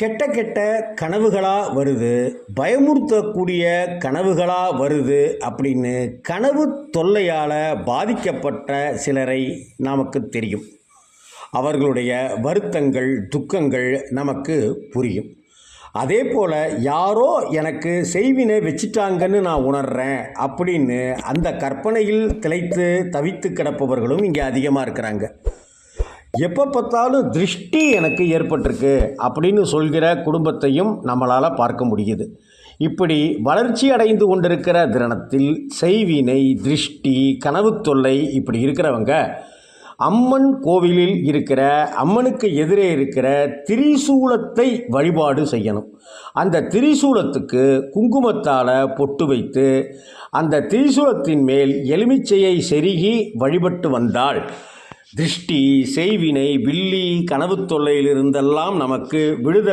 கெட்ட கெட்ட கனவுகளாக வருது, பயமுறுத்தக்கூடிய கனவுகளாக வருது அப்படின்னு கனவு தொல்லையால் பாதிக்கப்பட்ட சிலரை நமக்கு தெரியும். அவர்களுடைய வருத்தங்கள், துக்கங்கள் நமக்கு புரியும். அதே போல் யாரோ எனக்கு செய்வினை வச்சிட்டாங்கன்னு நான் உணர்கிறேன் அப்படின்னு அந்த கற்பனையில் திளைத்து தவித்து கிடப்பவர்களும் இங்கே அதிகமாக இருக்கிறாங்க. எப்போ பார்த்தாலும் திருஷ்டி எனக்கு ஏற்பட்டிருக்கு அப்படின்னு சொல்கிற குடும்பத்தையும் நம்மளால் பார்க்க முடியுது. இப்படி வளர்ச்சி அடைந்து கொண்டிருக்கிற தினத்தில் செய்வினை, திருஷ்டி, கனவு தொல்லை இப்படி இருக்கிறவங்க அம்மன் கோவிலில் இருக்கிற அம்மனுக்கு எதிரே இருக்கிற திரிசூலத்தை வழிபாடு செய்யணும். அந்த திரிசூலத்துக்கு குங்குமத்தால் பொட்டு வைத்து அந்த திரிசூலத்தின் மேல் எலுமிச்சையை செருகி வழிபட்டு வந்தால் திருஷ்டி, செய்வினை, வில்லி, கனவு தொல்லையிலிருந்தெல்லாம் நமக்கு விடுதலை